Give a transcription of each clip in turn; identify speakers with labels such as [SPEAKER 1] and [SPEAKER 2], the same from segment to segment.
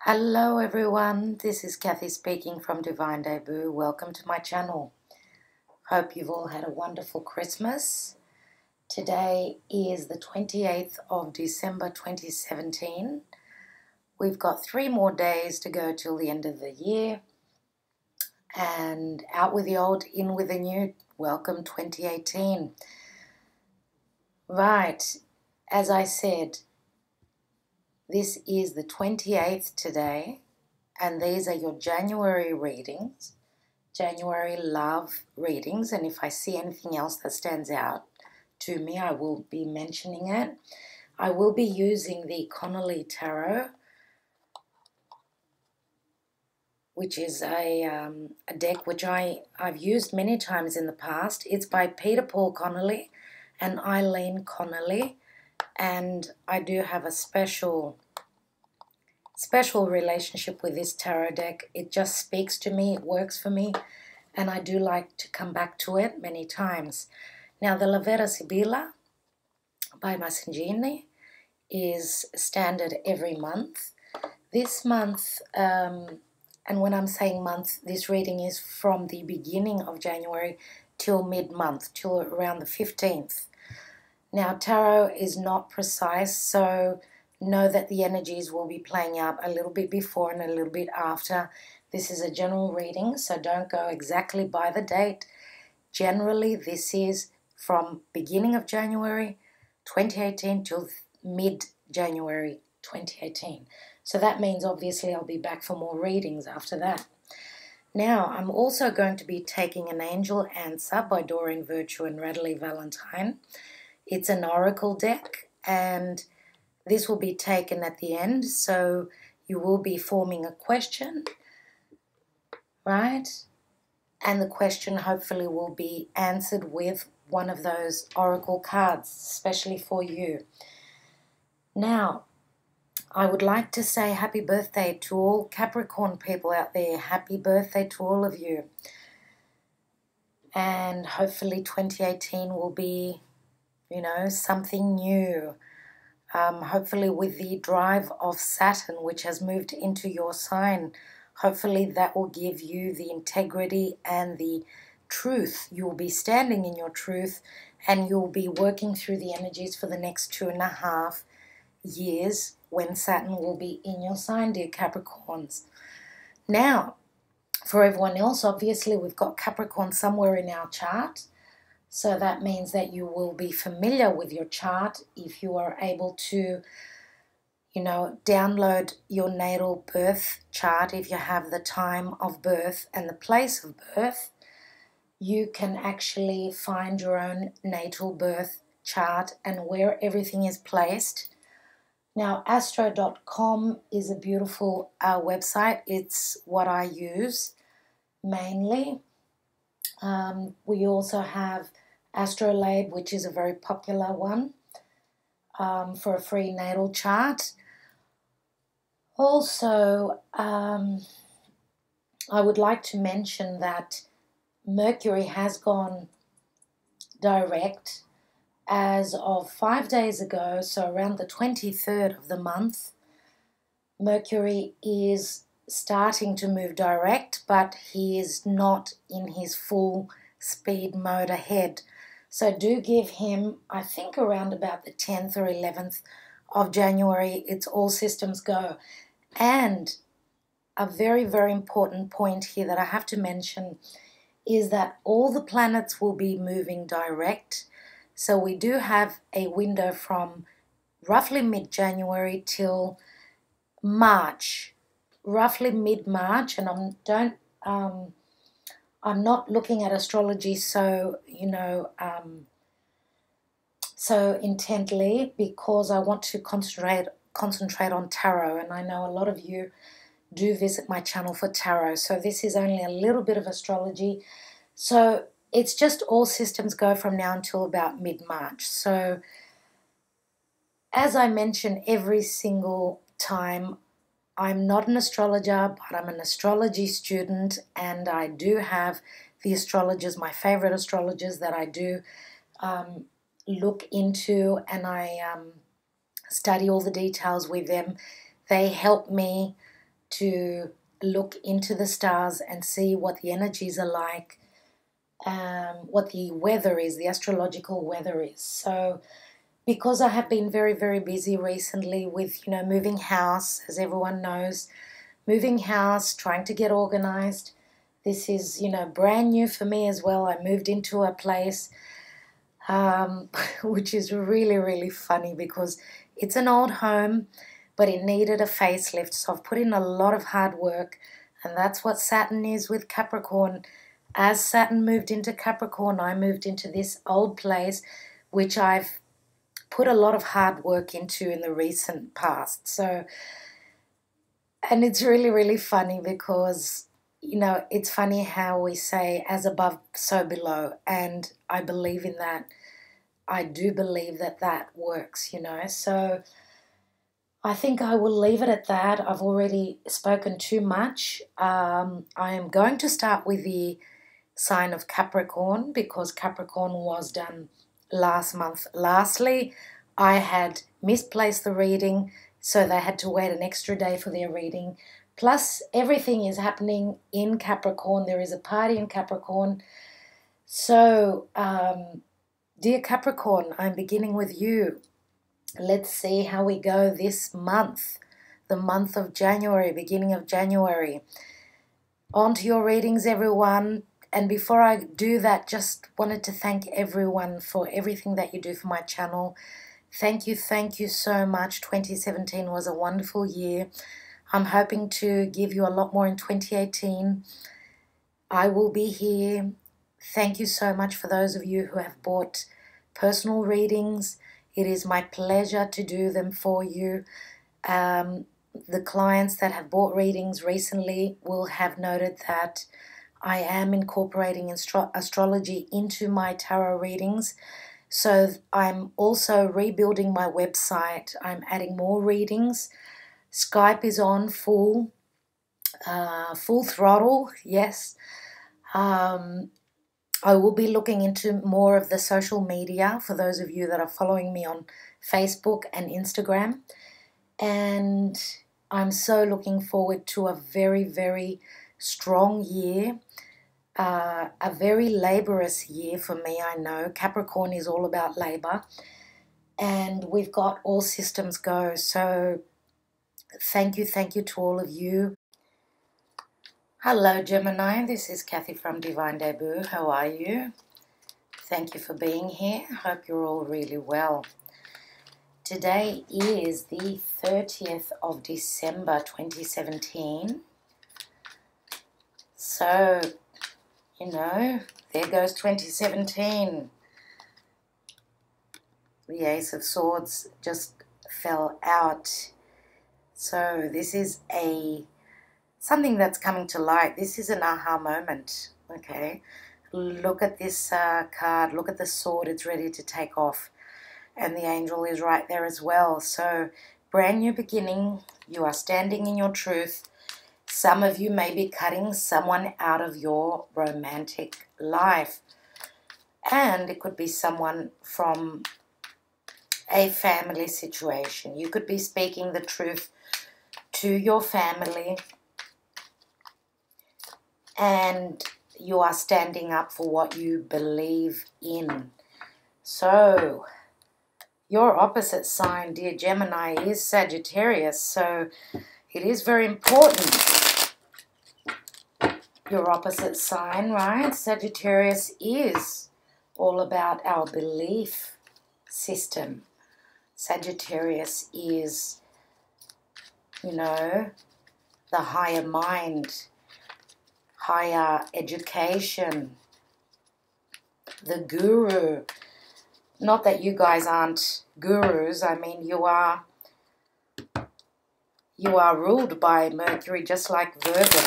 [SPEAKER 1] Hello everyone, this is Kathy speaking from Divine Debut. Welcome to my channel. Hope you've all had a wonderful Christmas. Today is the 28th of December 2017. We've got 3 more days to go till the end of the year. And out with the old, in with the new. Welcome 2018. Right, as I said, this is the 28th today, and these are your January readings, January love readings, and if I see anything else that stands out to me, I will be mentioning it. I will be using the Connolly Tarot, which is a deck which I've used many times in the past. It's by Peter Paul Connolly and Eileen Connolly, and I do have a special relationship with this tarot deck. It just speaks to me, it works for me, and I do like to come back to it many times. Now, the Vera Sibilla by Masenghini is standard every month. This month, and when I'm saying month, this reading is from the beginning of January till mid-month, till around the 15th. Now, tarot is not precise, so know that the energies will be playing out a little bit before and a little bit after. This is a general reading, so don't go exactly by the date. Generally, this is from beginning of January 2018 till mid-January 2018. So that means obviously I'll be back for more readings after that. Now, I'm also going to be taking an angel answer by Doreen, Virtue and Radleigh, Valentine. It's an oracle deck, and this will be taken at the end, so you will be forming a question, right? And the question hopefully will be answered with one of those oracle cards, especially for you. Now, I would like to say happy birthday to all Capricorn people out there. Happy birthday to all of you. And hopefully 2018 will be, something new. Hopefully with the drive of Saturn, which has moved into your sign, hopefully that will give you the integrity and the truth. You'll be standing in your truth, and you'll be working through the energies for the next 2.5 years when Saturn will be in your sign, dear Capricorns. Now, for everyone else, obviously we've got Capricorn somewhere in our chart. So that means that you will be familiar with your chart if you are able to, download your natal birth chart. If you have the time of birth and the place of birth, you can actually find your own natal birth chart and where everything is placed. Now, astro.com is a beautiful website. It's what I use mainly. We also have Astrolabe, which is a very popular one for a free natal chart. Also, I would like to mention that Mercury has gone direct as of 5 days ago, so around the 23rd of the month. Mercury is starting to move direct, but he is not in his full speed mode ahead. So do give him, I think, around about the 10th or 11th of January, it's all systems go. And a very, very important point here that I have to mention is that all the planets will be moving direct. So we do have a window from roughly mid-January till March, roughly mid-March, and I'm not looking at astrology so intently, because I want to concentrate on tarot, and I know a lot of you do visit my channel for tarot, so this is only a little bit of astrology. So it's just all systems go from now until about mid-March. So as I mention every single time, I'm not an astrologer, but I'm an astrology student, and I do have the astrologers, my favorite astrologers that I do look into, and I study all the details with them. They help me to look into the stars and see what the energies are like, what the weather is, the astrological weather is. So because I have been very, very busy recently with, moving house, as everyone knows, moving house, trying to get organized. This is, brand new for me as well. I moved into a place which is really, really funny because it's an old home, but it needed a facelift. So I've put in a lot of hard work, and that's what Saturn is with Capricorn. As Saturn moved into Capricorn, I moved into this old place, which I've put a lot of hard work into in the recent past. So, and it's really, really funny because, it's funny how we say as above, so below. And I believe in that. I do believe that that works, So I think I will leave it at that. I've already spoken too much. I am going to start with the sign of Capricorn because Capricorn was done last month. Lastly, I had misplaced the reading, so they had to wait an extra day for their reading. Plus, everything is happening in Capricorn. There is a party in Capricorn. So, dear Capricorn, I'm beginning with you. Let's see how we go this month, the month of January, beginning of January. On to your readings, everyone. And before I do that, just wanted to thank everyone for everything that you do for my channel. Thank you so much. 2017 was a wonderful year. I'm hoping to give you a lot more in 2018. I will be here. Thank you so much for those of you who have bought personal readings. It is my pleasure to do them for you. The clients that have bought readings recently will have noted that I am incorporating astrology into my tarot readings. So I'm also rebuilding my website. I'm adding more readings. Skype is on full throttle, yes. I will be looking into more of the social media for those of you that are following me on Facebook and Instagram. And I'm so looking forward to a very, very strong year. A very laborious year for me, I know. Capricorn is all about labor. And we've got all systems go. So thank you to all of you. Hello, Gemini. This is Kathy from Divine Debut. How are you? Thank you for being here. Hope you're all really well. Today is the 30th of December 2017. So, there goes 2017. The Ace of Swords just fell out. So this is something that's coming to light. This is an aha moment, okay? Look at this card. Look at the sword. It's ready to take off. And the angel is right there as well. So, brand new beginning. You are standing in your truth. Some of you may be cutting someone out of your romantic life. And it could be someone from a family situation. You could be speaking the truth to your family. And you are standing up for what you believe in. So, your opposite sign, dear Gemini, is Sagittarius. So, it is very important. Your opposite sign, right? Sagittarius is all about our belief system. Sagittarius is, the higher mind, higher education, the guru. Not that you guys aren't gurus. I mean, you are ruled by Mercury, just like Virgo.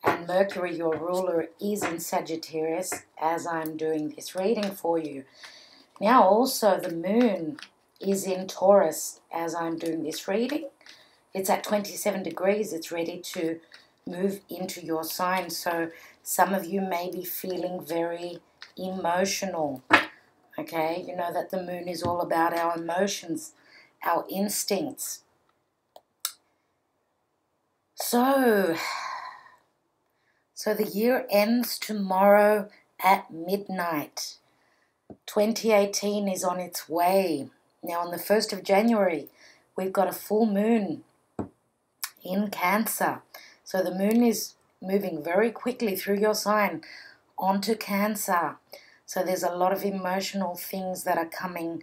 [SPEAKER 1] And Mercury, your ruler, is in Sagittarius as I'm doing this reading for you. Now, also, the moon is in Taurus as I'm doing this reading. It's at 27 degrees. It's ready to move into your sign. So some of you may be feeling very emotional. Okay, you know that the moon is all about our emotions, our instincts. So the year ends tomorrow at midnight. 2018 is on its way. Now on the 1st of January, we've got a full moon in Cancer. So the moon is moving very quickly through your sign onto Cancer. So there's a lot of emotional things that are coming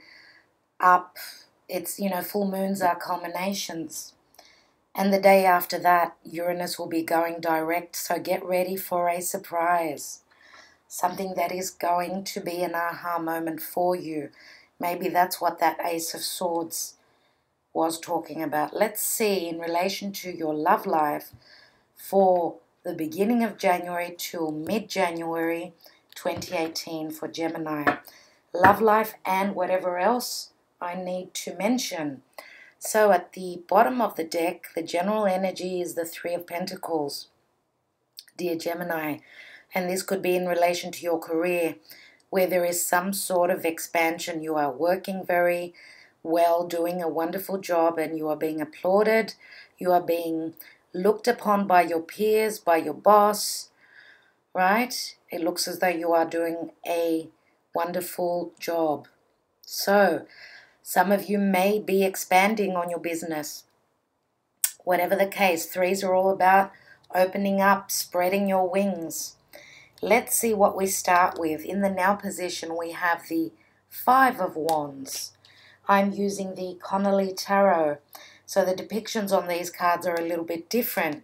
[SPEAKER 1] up. It's, full moons are culminations. And the day after that, Uranus will be going direct. So get ready for a surprise. Something that is going to be an aha moment for you. Maybe that's what that Ace of Swords was talking about. Let's see in relation to your love life for the beginning of January till mid-January 2018 for Gemini. Love life and whatever else I need to mention. So at the bottom of the deck, the general energy is the Three of Pentacles, dear Gemini. And this could be in relation to your career, where there is some sort of expansion. You are working very well, doing a wonderful job, and you are being applauded. You are being looked upon by your peers, by your boss, right? It looks as though you are doing a wonderful job. So some of you may be expanding on your business. Whatever the case, threes are all about opening up, spreading your wings. Let's see what we start with. In the now position, we have the Five of Wands. I'm using the Connolly Tarot, so the depictions on these cards are a little bit different.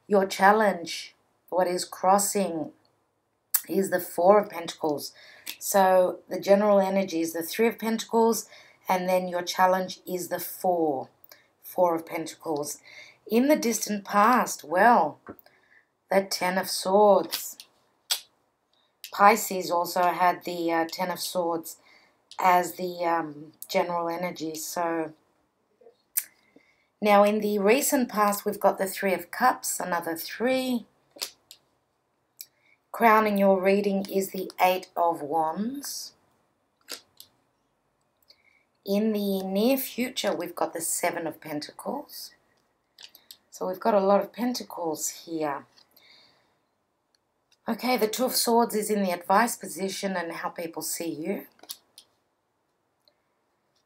[SPEAKER 1] Your challenge, what is crossing, is the Four of Pentacles. So the general energy is the Three of Pentacles, and then your challenge is the Four of Pentacles. In the distant past, well, the Ten of Swords. Pisces also had the Ten of Swords as the general energy. So now in the recent past, we've got the Three of Cups, another three. Crowning your reading is the Eight of Wands. In the near future, we've got the Seven of Pentacles. So we've got a lot of pentacles here. Okay, the Two of Swords is in the advice position and how people see you.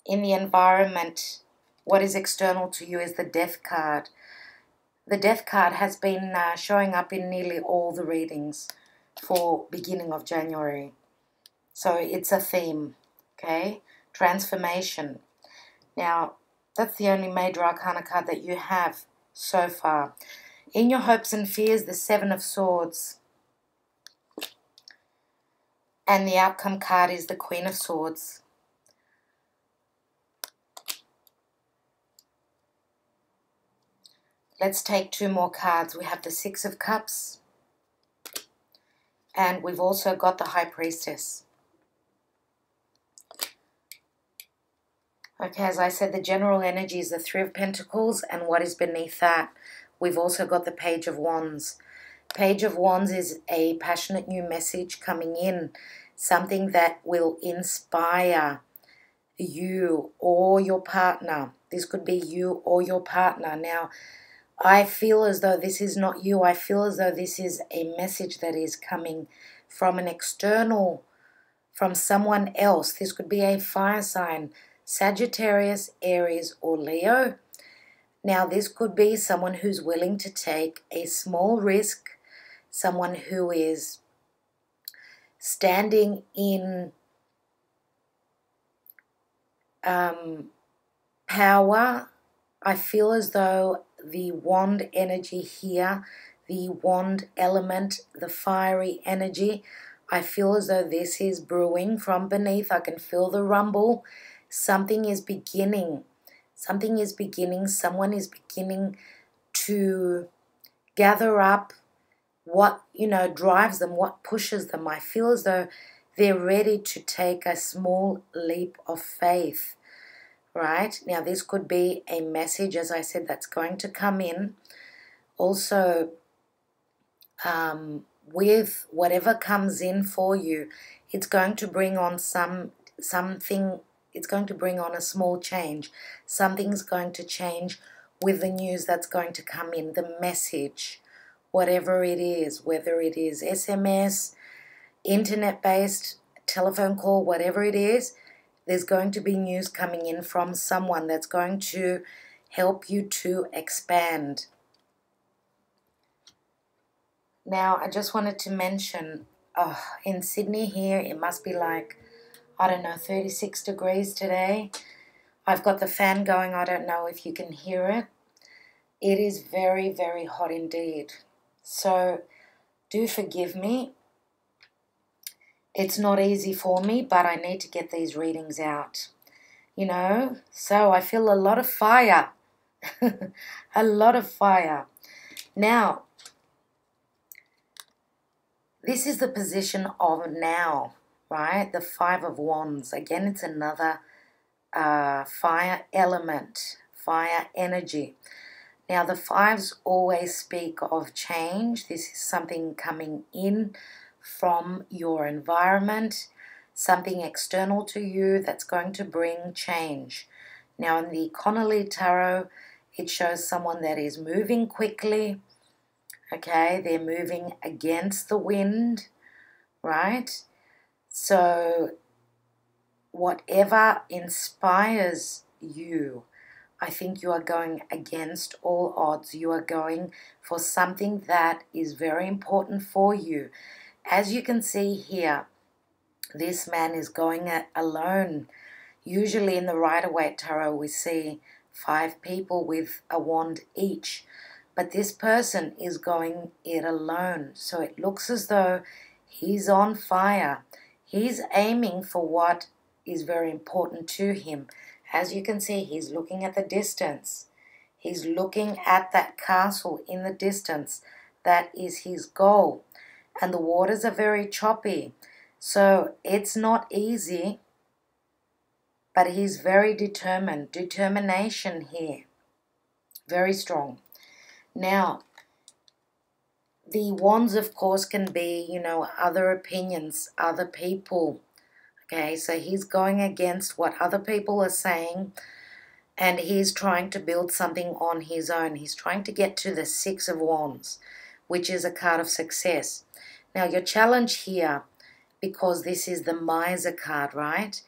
[SPEAKER 1] In the environment, what is external to you is the Death card. The Death card has been showing up in nearly all the readings for beginning of January. So it's a theme, okay? Transformation. Now, that's the only major arcana card that you have so far. In your hopes and fears, the Seven of Swords. And the outcome card is the Queen of Swords. Let's take two more cards. We have the Six of Cups. And we've also got the High Priestess. Okay, as I said, the general energy is the Three of Pentacles, and what is beneath that, we've also got the Page of Wands. Page of Wands is a passionate new message coming in, something that will inspire you or your partner. This could be you or your partner. Now, I feel as though this is not you. I feel as though this is a message that is coming from an external, from someone else. This could be a fire sign, Sagittarius, Aries, or Leo. Now, this could be someone who's willing to take a small risk, someone who is standing in power. I feel as though the wand energy here, the wand element, the fiery energy, I feel as though this is brewing from beneath. I can feel the rumble. Something is beginning. Something is beginning. Someone is beginning to gather up what, drives them, what pushes them. I feel as though they're ready to take a small leap of faith, right? Now, this could be a message, as I said, that's going to come in. Also, with whatever comes in for you, it's going to bring on something. It's going to bring on a small change. Something's going to change with the news that's going to come in, the message, whatever it is, whether it is SMS, internet-based, telephone call, whatever it is, there's going to be news coming in from someone that's going to help you to expand. Now, I just wanted to mention, in Sydney here, it must be like, I don't know, 36 degrees today. I've got the fan going. I don't know if you can hear it. It is very, very hot indeed. So do forgive me. It's not easy for me, but I need to get these readings out. You know, so I feel a lot of fire. A lot of fire. Now, this is the position of now, right? The Five of Wands. Again, it's another fire element, fire energy. Now, the fives always speak of change. This is something coming in from your environment, something external to you that's going to bring change. Now, in the Connolly Tarot, it shows someone that is moving quickly. Okay, they're moving against the wind, right? So whatever inspires you, I think you are going against all odds. You are going for something that is very important for you. As you can see here, this man is going alone. Usually in the Rider-Waite Tarot, we see 5 people with a wand each. But this person is going it alone. So it looks as though he's on fire. He's aiming for what is very important to him. As you can see, he's looking at the distance. He's looking at that castle in the distance. That is his goal. And the waters are very choppy. So it's not easy, but he's very determined. Determination here. Very strong. Now, the wands, of course, can be, you know, other opinions, other people. Okay, so he's going against what other people are saying, and he's trying to build something on his own. He's trying to get to the Six of Wands, which is a card of success. Now, your challenge here, because this is the Miser card, right?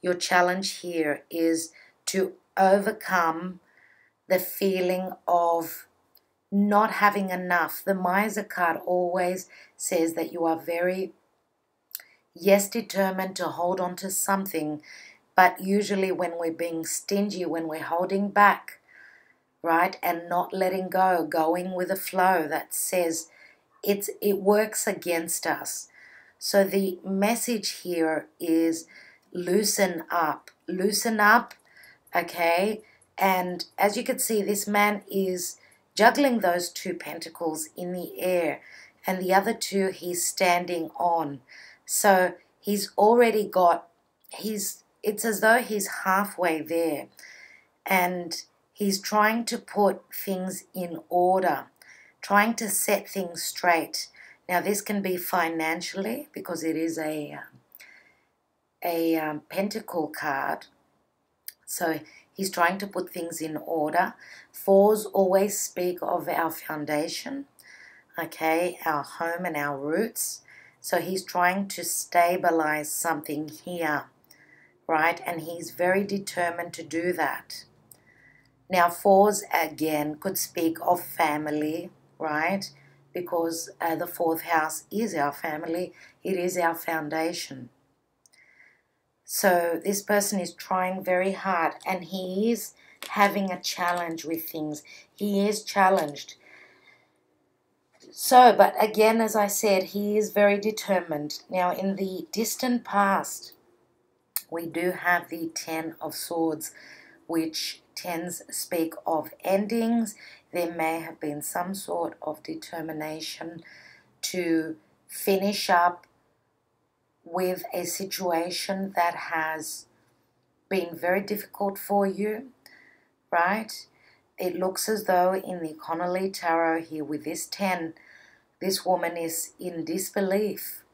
[SPEAKER 1] Your challenge here is to overcome the feeling of not having enough. The Miser card always says that you are very, yes, determined to hold on to something, but usually when we're being stingy, when we're holding back, right, and not letting go, going with the flow, that says it works against us. So the message here is loosen up, okay? And as you can see, this man is juggling those 2 pentacles in the air, and the other 2 he's standing on. So he's already got, it's as though he's halfway there, and he's trying to put things in order, trying to set things straight. Now, this can be financially, because it is a pentacle card. So he's trying to put things in order. 4s always speak of our foundation, okay, our home and our roots. So he's trying to stabilize something here, right? And he's very determined to do that. Now, 4s, again, could speak of family, right? Because the 4th house is our family. It is our foundation. So this person is trying very hard, and he is having a challenge with things. He is challenged. So, but again, as I said, he is very determined. Now, in the distant past, we do have the 10 of Swords, which 10s speak of endings. There may have been some sort of determination to finish up with a situation that has been very difficult for you, right? It looks as though in the Connolly Tarot here with this 10, this woman is in disbelief,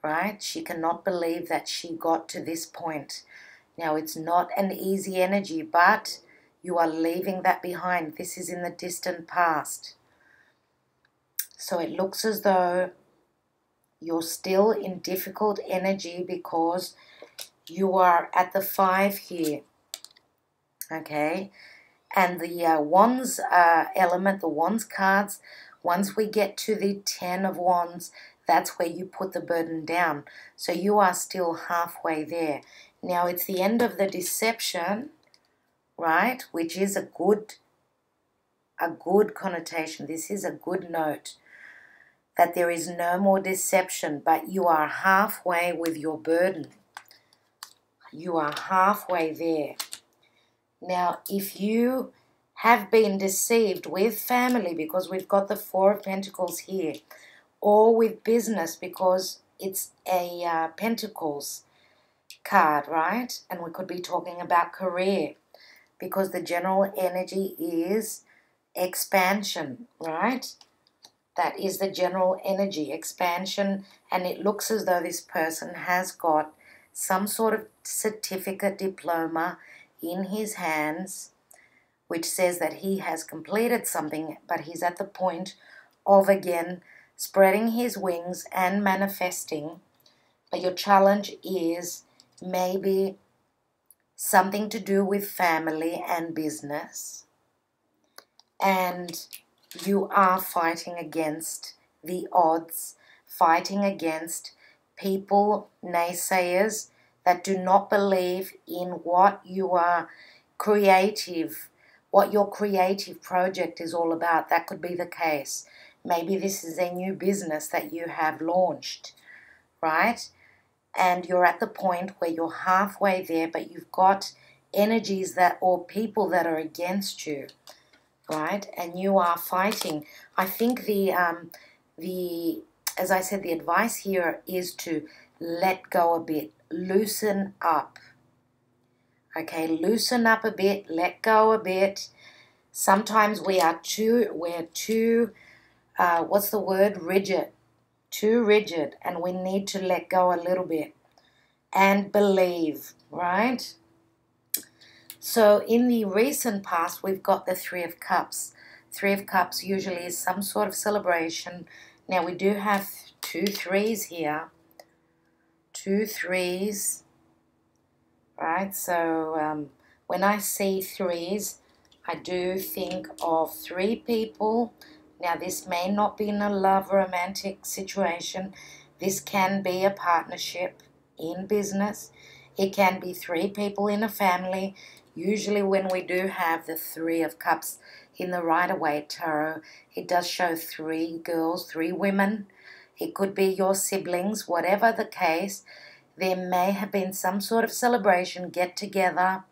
[SPEAKER 1] right? She cannot believe that she got to this point. Now, it's not an easy energy, but You are leaving that behind. This is in the distant past. So it looks as though you're still in difficult energy because you are at the 5 here. Okay? And the Wands element, the Wands cards, once we get to the 10 of Wands, that's where you put the burden down. So you are still halfway there. Now it's the end of the deception, right? Which is a good connotation. This is a good note. That there is no more deception, but you are halfway with your burden. You are halfway there. Now, if you have been deceived with family, because we've got the 4 of Pentacles here, or with business, because it's a Pentacles card, right? And we could be talking about career, because the general energy is expansion, right? That is the general energy, expansion, and it looks as though this person has got some sort of certificate, diploma in his hands, which says that he has completed something, but he's at the point of, again, spreading his wings and manifesting. But your challenge is maybe something to do with family and business, and you are fighting against the odds, fighting against people, naysayers, that do not believe in what you are creative, what your creative project is all about. That could be the case. Maybe this is a new business that you have launched, right? And you're at the point where you're halfway there, but you've got energies that, or people that are against you, right? And you are fighting. I think as I said, the advice here is to let go a bit, loosen up. Okay, loosen up a bit, let go a bit. Sometimes we're too, what's the word? Rigid. Too rigid, and we need to let go a little bit and believe, right? So in the recent past, we've got the 3 of Cups. 3 of Cups usually is some sort of celebration. Now we do have 2 3s here. 2 3s, right? So when I see 3s, I do think of 3 people. Now this may not be in a love romantic situation. This can be a partnership in business. It can be 3 people in a family. Usually when we do have the 3 of Cups in the Rider-Waite Tarot, it does show 3 girls, 3 women. It could be your siblings, whatever the case. There may have been some sort of celebration, get together,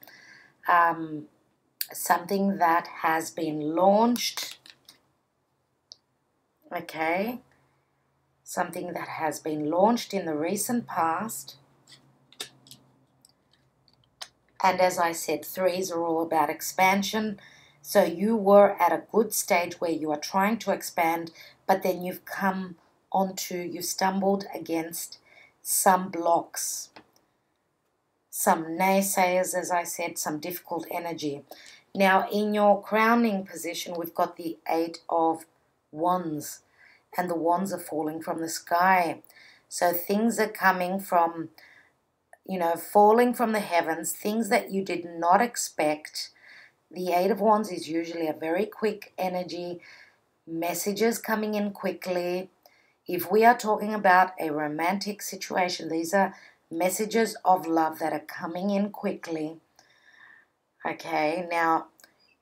[SPEAKER 1] something that has been launched. Okay, something that has been launched in the recent past. And as I said, 3s are all about expansion. So you were at a good stage where you are trying to expand, but then you've you stumbled against some blocks, some naysayers, as I said, some difficult energy. Now in your crowning position, we've got the 8 of Wands, and the wands are falling from the sky. So things are coming from, falling from the heavens, things that you did not expect. The 8 of Wands is usually a very quick energy, messages coming in quickly. If we are talking about a romantic situation, these are messages of love that are coming in quickly. Okay, now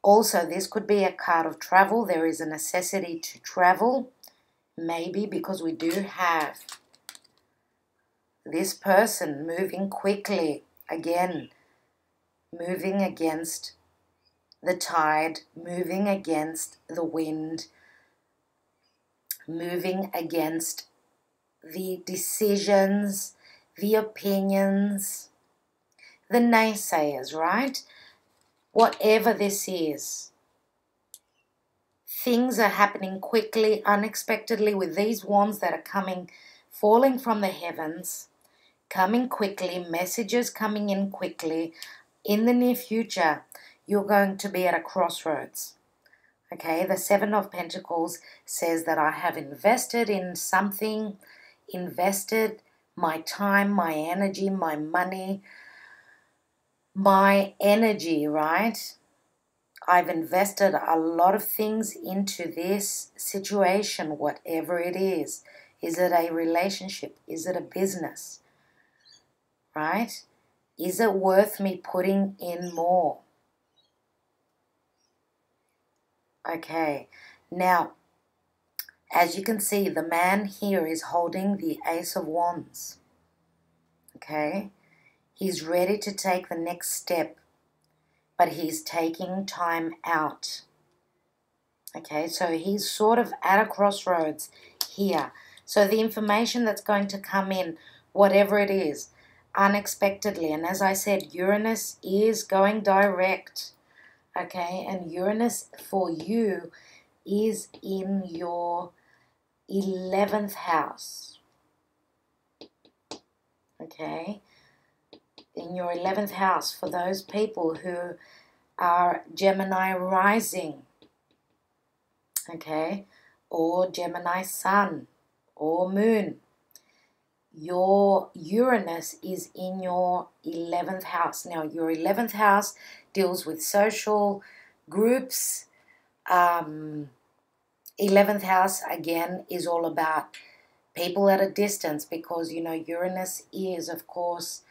[SPEAKER 1] also this could be a card of travel. There is a necessity to travel, maybe because we do have this person moving quickly, again, moving against the tide, moving against the wind, moving against the decisions, the opinions, the naysayers, right? Whatever this is, things are happening quickly, unexpectedly with these wands that are coming, falling from the heavens, coming quickly, messages coming in quickly. In the near future, you're going to be at a crossroads. Okay, the Seven of Pentacles says that I have invested in something, invested my time, my energy, my money, my energy, right? I've invested a lot of things into this situation, whatever it is. Is it a relationship? Is it a business? Right? Is it worth me putting in more? Okay, now, as you can see, the man here is holding the Ace of Wands. Okay, he's ready to take the next step, but he's taking time out. Okay, so he's sort of at a crossroads here. So the information that's going to come in, whatever it is, unexpectedly, and as I said, Uranus is going direct. Okay, and Uranus for you is in your 11th house. Okay, in your 11th house for those people who are Gemini rising. Okay, or Gemini sun or moon. Your Uranus is in your 11th house. Now, your 11th house deals with social groups. 11th house, again, is all about people at a distance because, you know, Uranus is, of course,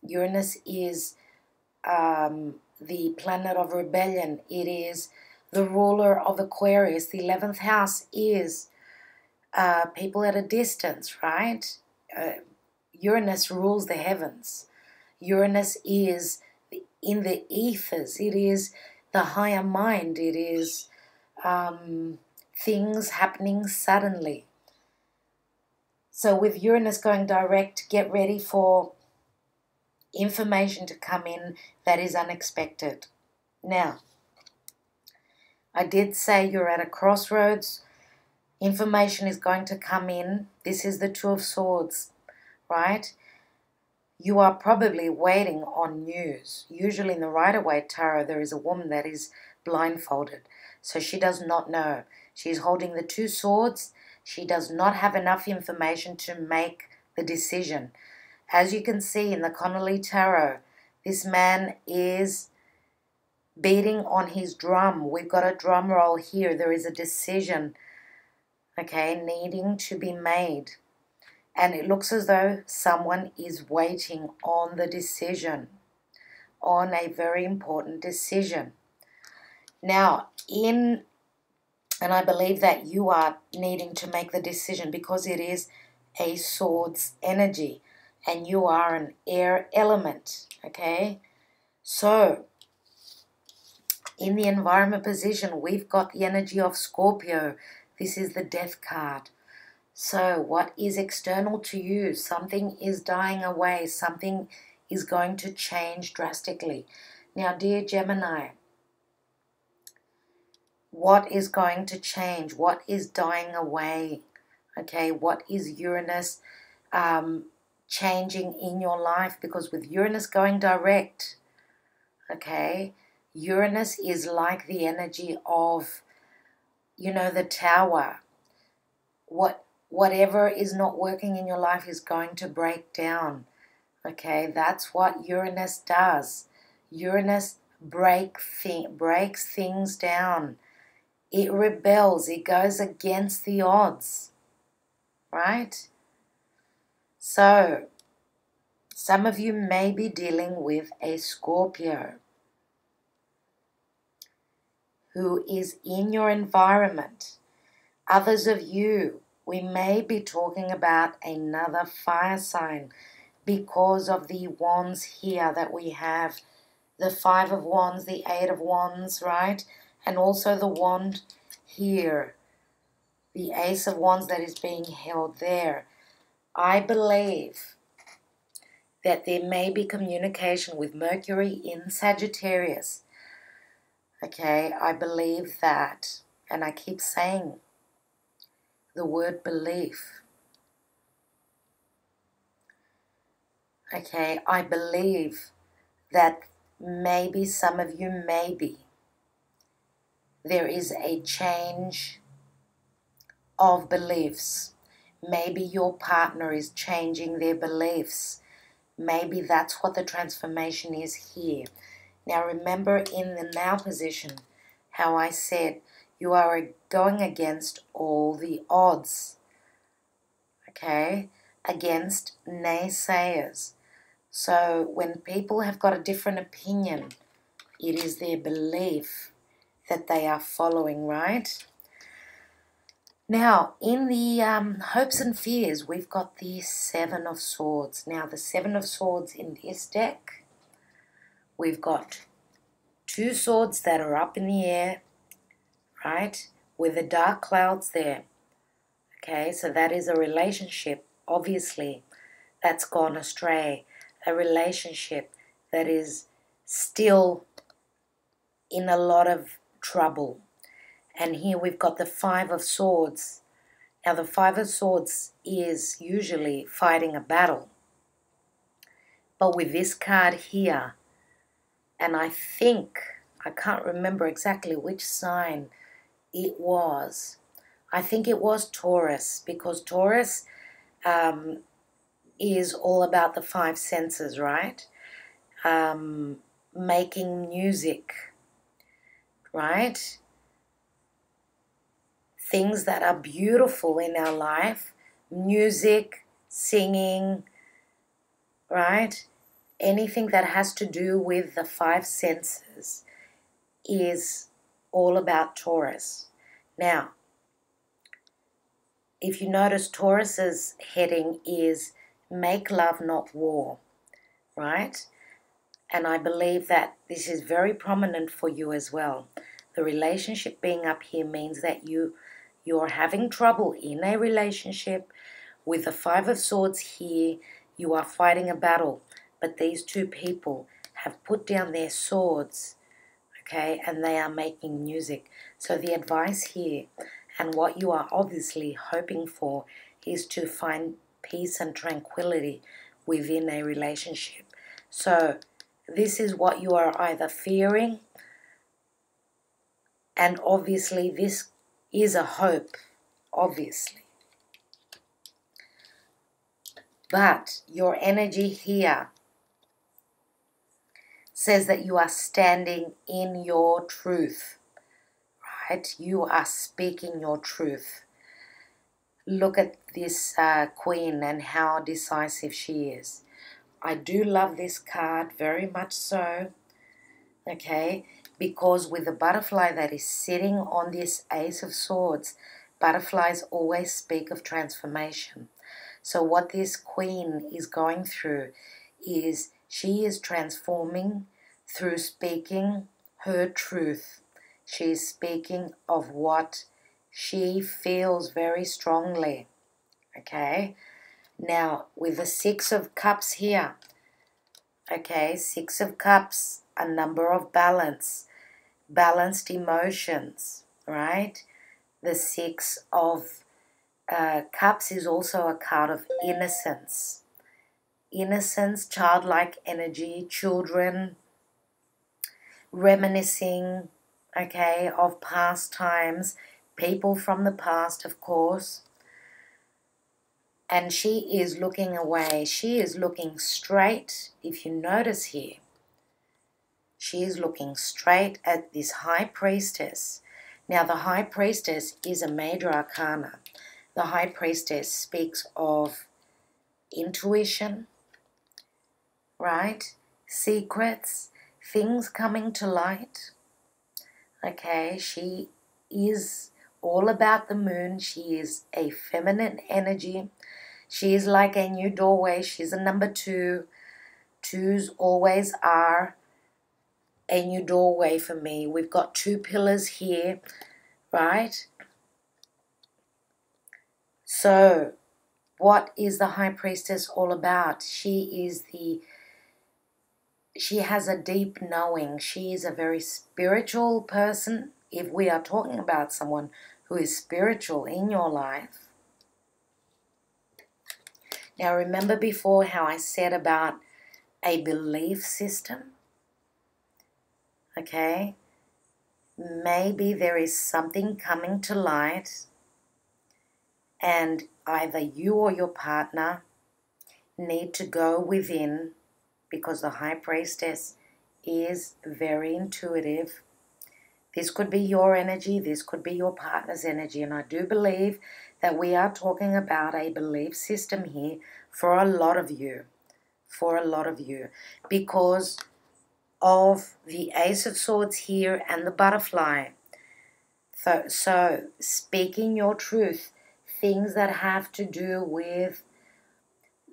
[SPEAKER 1] Uranus is the planet of rebellion. It is the ruler of Aquarius. The 11th house is people at a distance, right? Uranus rules the heavens. Uranus is in the ethers. It is the higher mind. It is things happening suddenly. So with Uranus going direct, get ready for information to come in that is unexpected. Now, I did say you're at a crossroads. Information is going to come in. This is the Two of Swords, right? You are probably waiting on news. Usually in the Rider-Waite Tarot, there is a woman that is blindfolded. So she does not know. She's holding the Two Swords. She does not have enough information to make the decision. As you can see in the Connolly Tarot, this man is beating on his drum. We've got a drum roll here. There is a decision, okay, needing to be made. And it looks as though someone is waiting on the decision, on a very important decision. Now, and I believe that you are needing to make the decision because it is a Swords energy and you are an air element, okay? So, in the environment position, we've got the energy of Scorpio. This is the Death card. So what is external to you? Something is dying away. Something is going to change drastically. Now, dear Gemini, what is going to change? What is dying away? Okay, what is Uranus changing in your life? Because with Uranus going direct, okay, Uranus is like the energy of, you know, the tower. Whatever is not working in your life is going to break down. Okay, that's what Uranus does. Uranus breaks things down. It rebels. It goes against the odds. Right? So, some of you may be dealing with a Scorpio who is in your environment. Others of you, we may be talking about another fire sign because of the wands here that we have. The Five of Wands, the Eight of Wands, right? And also the wand here. The Ace of Wands that is being held there. I believe that there may be communication with Mercury in Sagittarius. Okay, I believe that. And I keep saying the word belief. Okay, I believe that maybe some of you, maybe there is a change of beliefs. Maybe your partner is changing their beliefs. Maybe that's what the transformation is here. Now remember, in the now position, how I said you are going against all the odds, okay, against naysayers. So when people have got a different opinion, it is their belief that they are following, right? Now, in the hopes and fears, we've got the Seven of Swords. Now, the Seven of Swords in this deck, we've got two swords that are up in the air, right, with the dark clouds there. Okay, so that is a relationship, obviously, that's gone astray. A relationship that is still in a lot of trouble. And here we've got the Five of Swords. Now the Five of Swords is usually fighting a battle. But with this card here, and I can't remember exactly which sign it was. I think it was Taurus, because Taurus is all about the five senses, right? Making music, right? Things that are beautiful in our life, music, singing, right? Anything that has to do with the five senses is all about Taurus. Now, if you notice, Taurus's heading is make love, not war, right? And I believe that this is very prominent for you as well. The relationship being up here means that you're having trouble in a relationship. With the Five of Swords here, you are fighting a battle. But these two people have put down their swords, okay, and they are making music. So the advice here, and what you are obviously hoping for, is to find peace and tranquility within a relationship. So this is what you are either fearing, and obviously this is a hope, obviously. But your energy here says that you are standing in your truth, right? You are speaking your truth. Look at this queen and how decisive she is. I do love this card, very much so, okay? Because with the butterfly that is sitting on this Ace of Swords, butterflies always speak of transformation. So what this queen is going through is she is transforming through speaking her truth. She is speaking of what she feels very strongly, okay? Now, with the Six of Cups here, okay, Six of Cups, a number of balance, balanced emotions, right? The Six of Cups is also a card of innocence. Innocence, childlike energy, children, reminiscing, okay, of past times, people from the past, of course. And she is looking away. She is looking straight. If you notice here, she is looking straight at this High Priestess. Now, the High Priestess is a major arcana. The High Priestess speaks of intuition, right? Secrets, things coming to light. Okay, she is all about the moon. She is a feminine energy. She is like a new doorway. She's a number two. Twos always are a new doorway for me. We've got two pillars here, right? So, what is the High Priestess all about? She has a deep knowing. She is a very spiritual person. If we are talking about someone who is spiritual in your life. Now remember before how I said about a belief system? okay? Maybe there is something coming to light, and either you or your partner need to go within, because the High Priestess is very intuitive. This could be your energy, this could be your partner's energy, and I do believe that we are talking about a belief system here for a lot of you, because of the Ace of Swords here and the butterfly. So speaking your truth, things that have to do with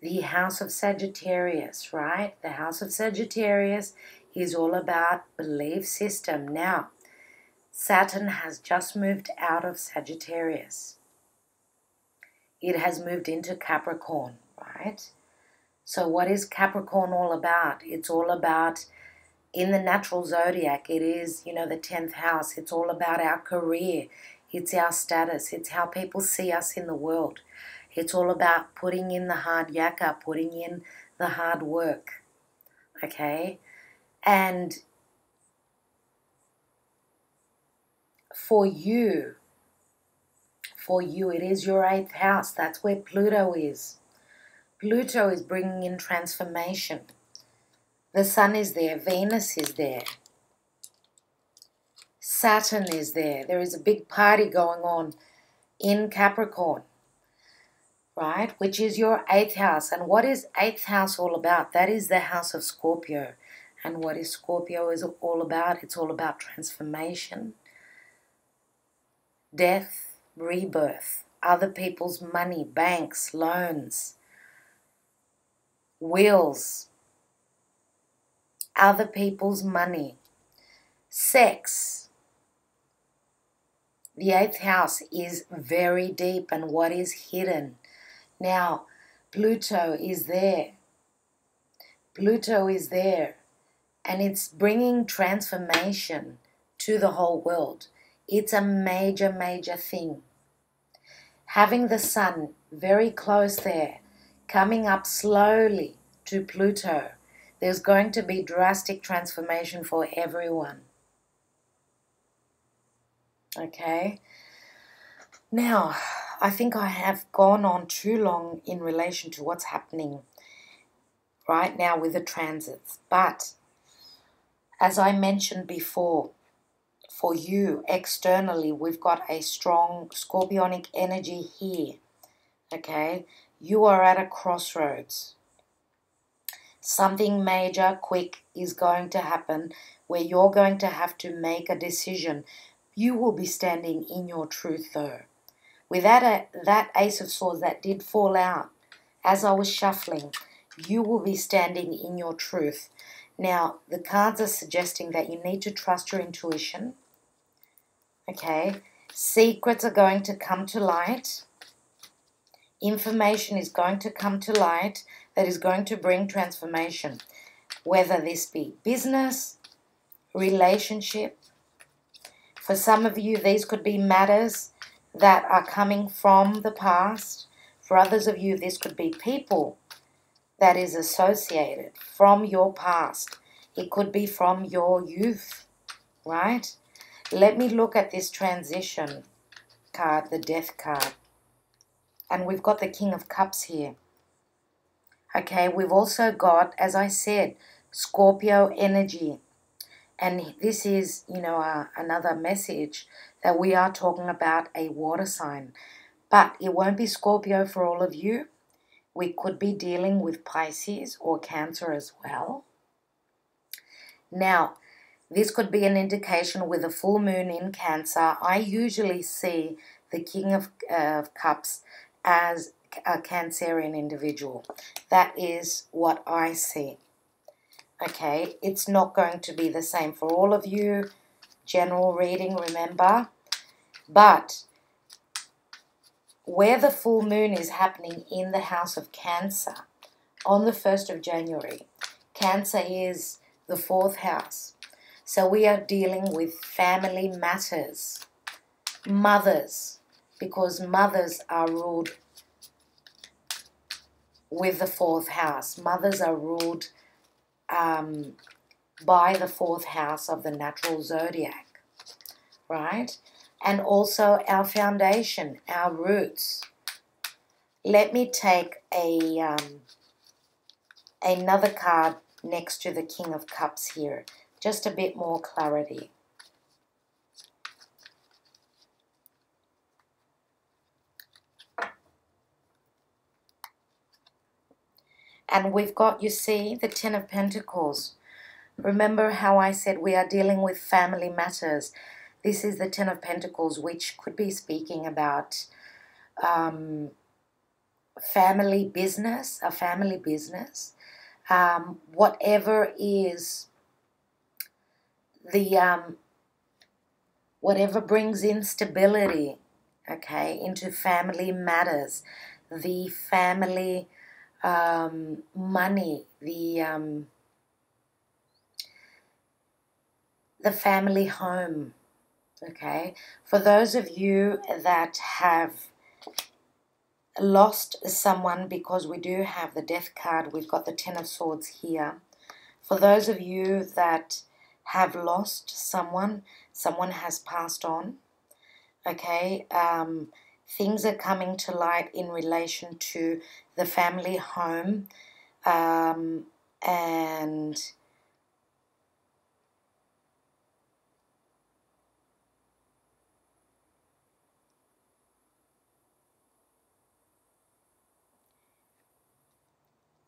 [SPEAKER 1] the House of Sagittarius, right? The House of Sagittarius is all about belief system. Now, Saturn has just moved out of Sagittarius. It has moved into Capricorn, right? So what is Capricorn all about? It's all about, in the natural zodiac, it is, the 10th house. It's all about our career. It's our status. It's how people see us in the world. It's all about putting in the hard yakka, putting in the hard work, okay? And for you, it is your 8th house. That's where Pluto is. Pluto is bringing in transformation. The Sun is there. Venus is there. Saturn is there. There is a big party going on in Capricorn, right? Which is your 8th house. And what is 8th house all about? That is the house of Scorpio. And what is Scorpio is all about? It's all about transformation, death, rebirth, other people's money, banks, loans, wills, other people's money, sex. The 8th house is very deep, and what is hidden. Now, Pluto is there. Pluto is there, and it's bringing transformation to the whole world. It's a major, major thing. Having the Sun very close there, coming up slowly to Pluto, there's going to be drastic transformation for everyone. Okay? Now, I think I have gone on too long in relation to what's happening right now with the transits. But, as I mentioned before, for you externally, we've got a strong scorpionic energy here. Okay? You are at a crossroads. Something major, quick is going to happen where you're going to have to make a decision. You will be standing in your truth though. With that Ace of Swords that did fall out as I was shuffling, you will be standing in your truth. Now, the cards are suggesting that you need to trust your intuition. Okay? Secrets are going to come to light. Information is going to come to light that is going to bring transformation. Whether this be business, relationship. For some of you, these could be matters that are coming from the past. For others of you, this could be people that is associated from your past. It could be from your youth, right? Let me look at this transition card, the Death card. And we've got the King of Cups here. Okay, we've also got, as I said, Scorpio energy. And this is, another message that we are talking about a water sign. But it won't be Scorpio for all of you. We could be dealing with Pisces or Cancer as well. Now, this could be an indication with a full moon in Cancer. I usually see the King of Cups as a Cancerian individual. That is what I see. Okay, it's not going to be the same for all of you. General reading, remember. But where the full moon is happening in the house of Cancer on the 1st of January, Cancer is the 4th house. So we are dealing with family matters, mothers, because mothers are ruled with the 4th house. Mothers are ruled by the 4th house of the natural zodiac, right? And also our foundation, our roots. Let me take another card next to the King of Cups here. Just a bit more clarity. And we've got, you see, the Ten of Pentacles. Remember how I said we are dealing with family matters. This is the Ten of Pentacles, which could be speaking about family business, a family business. Whatever is the, whatever brings instability, okay, into family matters. The family money, the family home, okay? For those of you that have lost someone, because we do have the Death card, we've got the Ten of Swords here. For those of you that have lost someone, someone has passed on, okay? Things are coming to light in relation to the family home, and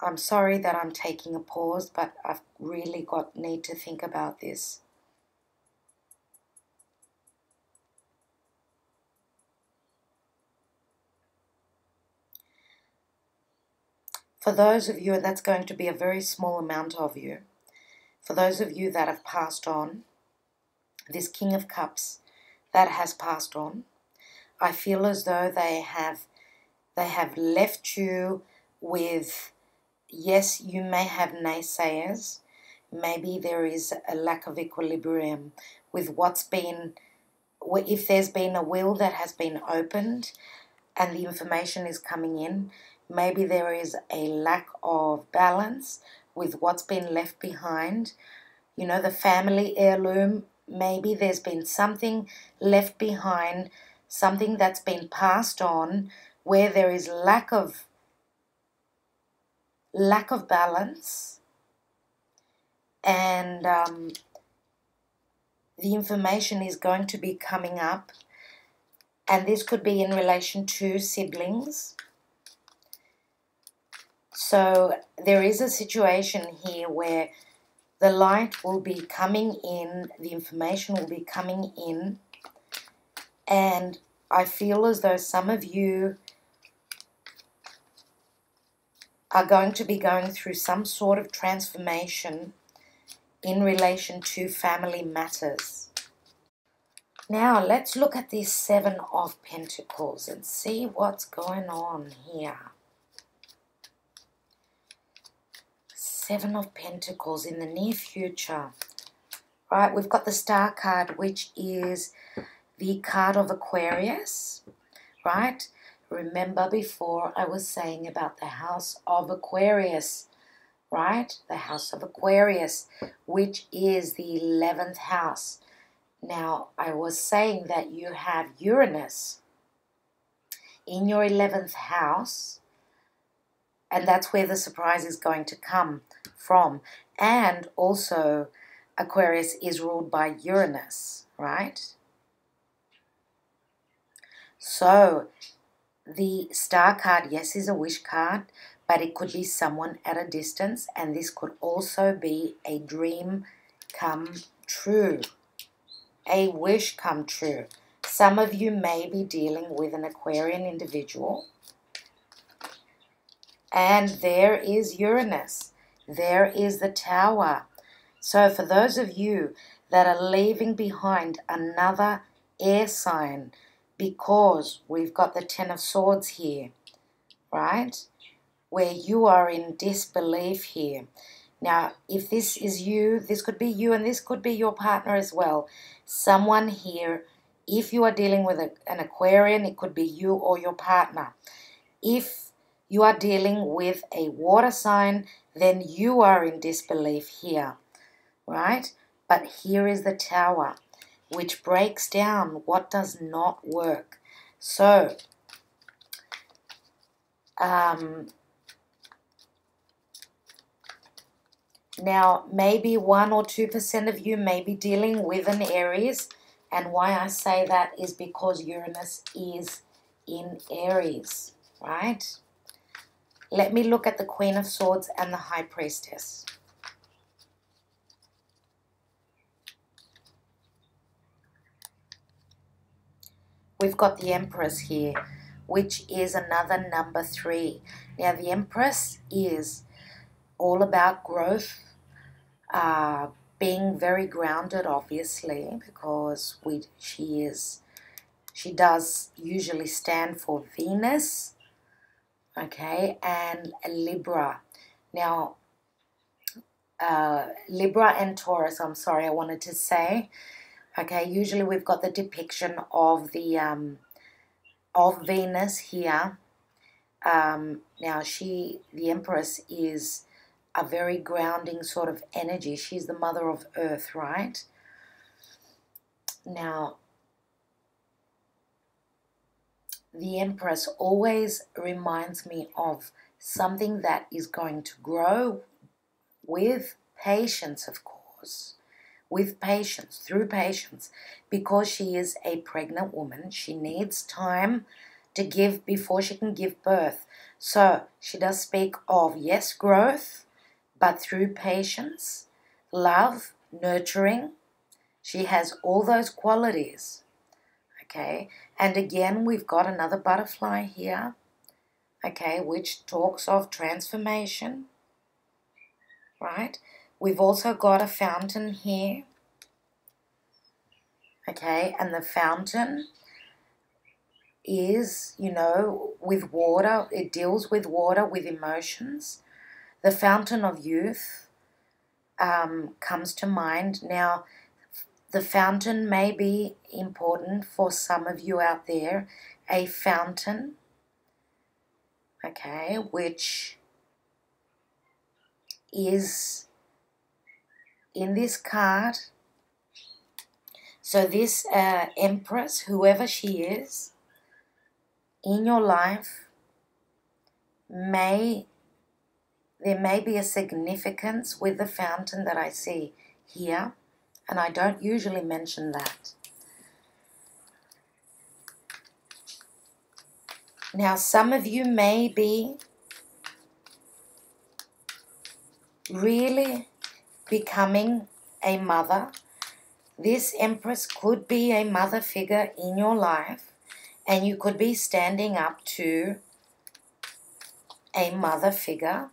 [SPEAKER 1] I'm sorry that I'm taking a pause, but I've really need to think about this. For those of you, and that's going to be a very small amount of you, for those of you that have passed on, this King of Cups that has passed on, I feel as though they have left you with, yes, you may have naysayers. Maybe there is a lack of equilibrium with what's been, if there's been a will that has been opened and the information is coming in, maybe there is a lack of balance with what's been left behind. You know, the family heirloom, maybe there's been something left behind, something that's been passed on, where there is lack of balance, and the information is going to be coming up, and this could be in relation to siblings. So there is a situation here where the light will be coming in, the information will be coming in, and I feel as though some of you are going to be going through some sort of transformation in relation to family matters. Now let's look at this Seven of Pentacles and see what's going on here. Seven of Pentacles in the near future. Right, we've got the Star card, which is the card of Aquarius, right? Remember before I was saying about the House of Aquarius, right? The House of Aquarius, which is the 11th house. Now, I was saying that you have Uranus in your 11th house, and that's where the surprise is going to come from. And also, Aquarius is ruled by Uranus, right? So, the Star card, yes, is a wish card, but it could be someone at a distance, and this could also be a dream come true, a wish come true. Some of you may be dealing with an Aquarian individual, and there is Uranus. There is the Tower. So for those of you that are leaving behind another air sign, because we've got the Ten of Swords here, right? Where you are in disbelief here. Now, if this is you, this could be you, and this could be your partner as well. Someone here, if you are dealing with an Aquarian, it could be you or your partner. If you are dealing with a water sign, then you are in disbelief here, right? But here is the Tower, which breaks down what does not work. So, now maybe 1 or 2% of you may be dealing with an Aries, and why I say that is because Uranus is in Aries, right? Let me look at the Queen of Swords and the High Priestess. We've got the Empress here, which is another number 3. Now, the Empress is all about growth, being very grounded, obviously, because she does usually stand for Venus, okay, and Libra. Now, Libra and Taurus, I'm sorry, I wanted to say, okay, usually we've got the depiction of the of Venus here. Now the Empress is a very grounding sort of energy. She's the mother of Earth, right? Now, the Empress always reminds me of something that is going to grow with patience, of course. With patience, through patience. Because she is a pregnant woman, she needs time to give before she can give birth. So, she does speak of, yes, growth, but through patience, love, nurturing. She has all those qualities, okay? And again, we've got another butterfly here, okay, which talks of transformation, right? We've also got a fountain here, okay, and the fountain is, you know, with water. It deals with water, with emotions. The fountain of youth comes to mind. Now, the fountain may be important for some of you out there. A fountain, okay, which is in this card. So this Empress, whoever she is, in your life, there may be a significance with the fountain that I see here, and I don't usually mention that. Now, some of you may be really becoming a mother. This Empress could be a mother figure in your life, and you could be standing up to a mother figure.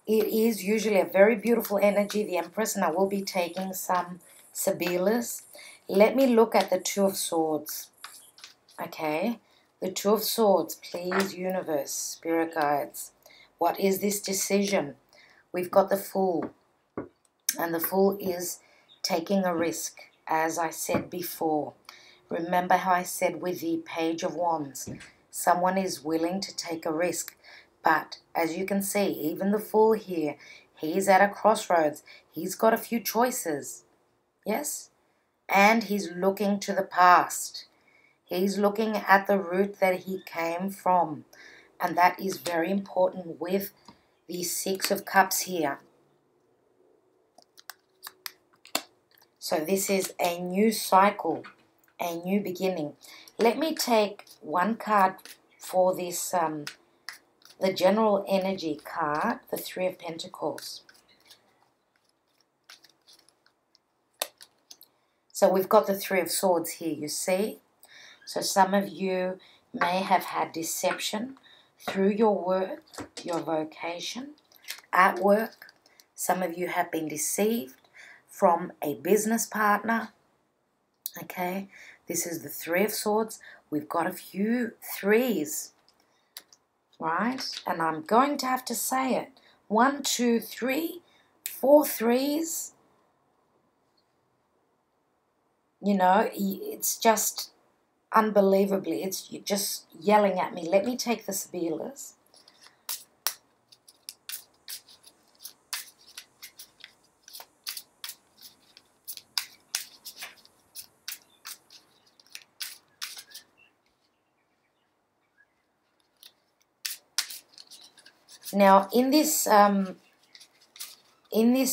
[SPEAKER 1] It is usually a very beautiful energy, the Empress, and I will be taking some Sibillas. Let me look at the Two of Swords. Okay, the Two of Swords, please, universe, spirit guides. What is this decision? We've got the Fool, and the Fool is taking a risk, as I said before. Remember how I said with the Page of Wands, someone is willing to take a risk. But as you can see, even the Fool here, he's at a crossroads. He's got a few choices, yes? And he's looking to the past. He's looking at the route that he came from. And that is very important with the Six of Cups here. So this is a new cycle, a new beginning. Let me take one card for this, the general energy card, the Three of Pentacles. So we've got the Three of Swords here, you see. So some of you may have had deception through your work, your vocation, at work. Some of you have been deceived from a business partner. Okay, this is the Three of Swords. We've got a few threes, right? And I'm going to have to say it. 1, 2, 3, 4 threes. You know, it's just unbelievably, it's just yelling at me. Let me take the Sibillas. Now, in this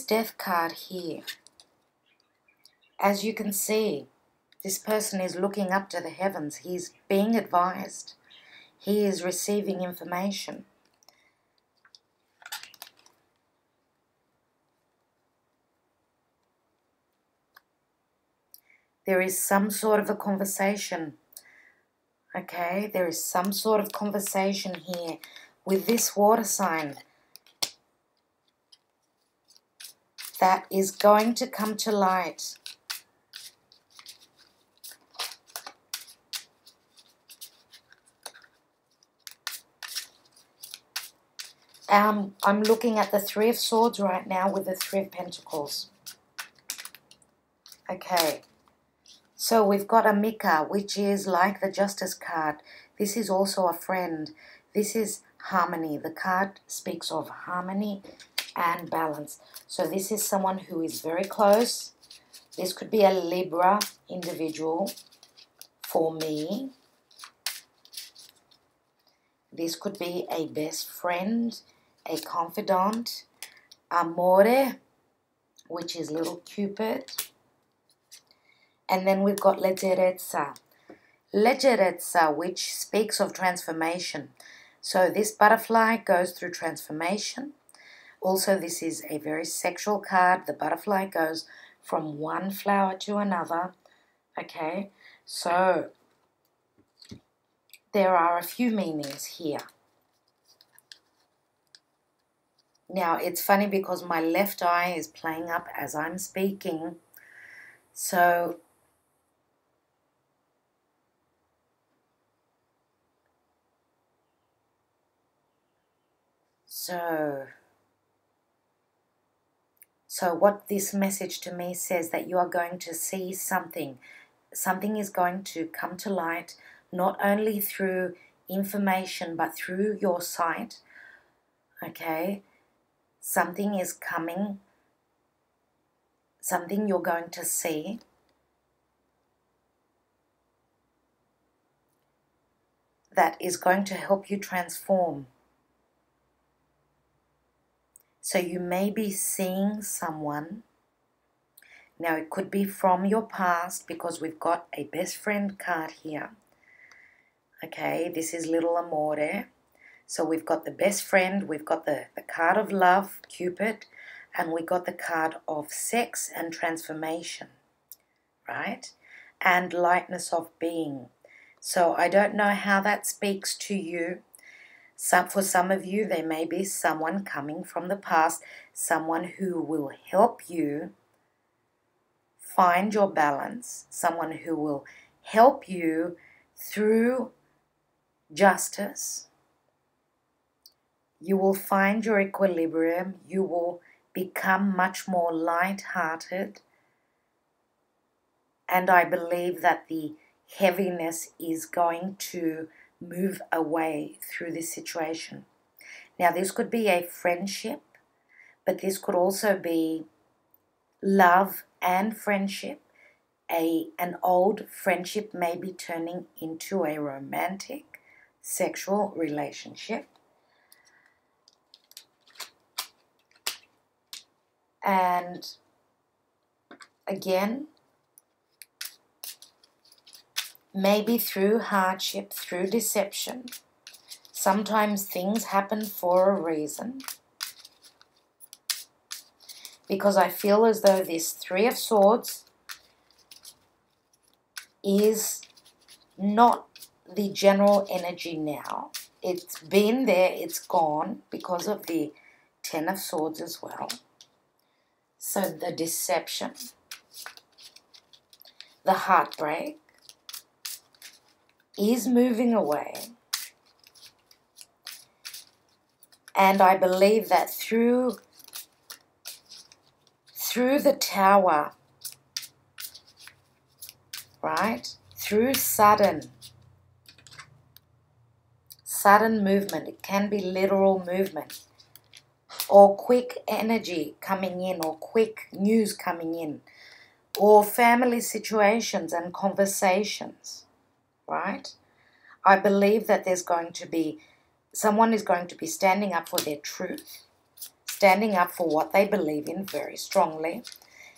[SPEAKER 1] death card here, as you can see, this person is looking up to the heavens. He's being advised. He is receiving information. There is some sort of a conversation. Okay, there is some sort of conversation here with this water sign that is going to come to light. I'm looking at the Three of Swords right now with the Three of Pentacles. Okay, so we've got a Mika, which is like the Justice card. This is also a friend. This is harmony. The card speaks of harmony and balance. So this is someone who is very close. This could be a Libra individual for me. This could be a best friend, a confidant, amore, which is little Cupid. And then we've got leggerezza. Leggerezza, which speaks of transformation. So this butterfly goes through transformation. Also, this is a very sexual card. The butterfly goes from one flower to another. Okay, so there are a few meanings here. Now, it's funny because my left eye is playing up as I'm speaking. So what this message to me says, that you are going to see something. Something is going to come to light, not only through information, but through your sight. Okay? Something is coming. Something you're going to see. That is going to help you transform. So you may be seeing someone. Now it could be from your past, because we've got a best friend card here. Okay, this is little amore. So we've got the best friend, we've got the card of love, Cupid, and we got the card of sex and transformation, right? And lightness of being. So I don't know how that speaks to you. For some of you, there may be someone coming from the past, someone who will help you find your balance, someone who will help you through justice. You will find your equilibrium. You will become much more light-hearted. And I believe that the heaviness is going to move away through this situation. Now, this could be a friendship, but this could also be love and friendship. An old friendship may be turning into a romantic sexual relationship. And again, maybe through hardship, through deception. Sometimes things happen for a reason. Because I feel as though this Three of Swords is not the general energy now. It's been there, it's gone because of the Ten of Swords as well. So the deception, the heartbreak is moving away. And I believe that through the Tower, right, through sudden movement, it can be literal movement, or quick energy coming in, or quick news coming in, or family situations and conversations, right? I believe that there's going to be someone is going to be standing up for their truth, standing up for what they believe in very strongly,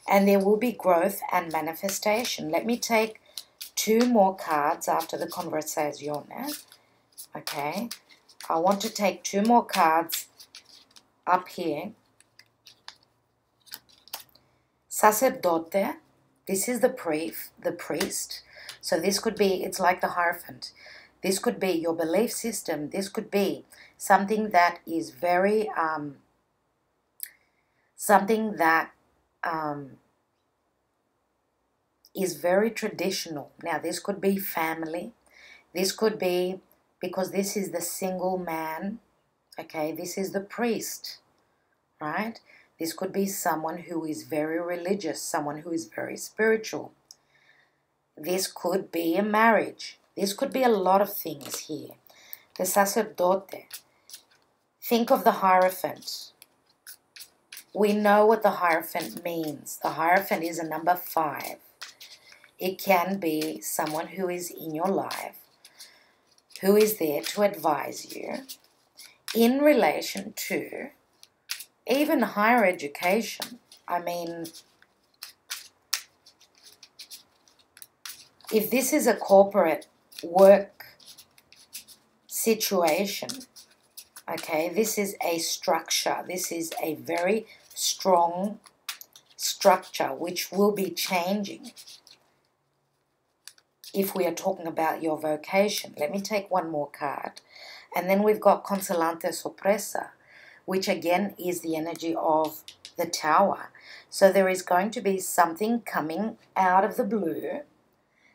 [SPEAKER 1] and there will be growth and manifestation. Let me take 2 more cards after the conversazione. Okay, I want to take 2 more cards up here. Sacerdote, this is the priest. So this could be, it's like the Hierophant. This could be your belief system. This could be something that is very, is very traditional. Now, this could be family. This could be, because this is the single man, okay, this is the priest, right? This could be someone who is very religious, someone who is very spiritual. This could be a marriage. This could be a lot of things here. The sacerdote. Think of the Hierophant. We know what the Hierophant means. The Hierophant is a number 5. It can be someone who is in your life, who is there to advise you in relation to even higher education. I mean, if this is a corporate work situation, okay, this is a structure. This is a very strong structure which will be changing if we are talking about your vocation. Let me take 1 more card. And then we've got Consolante Sorpresa, which again is the energy of the Tower. So there is going to be something coming out of the blue,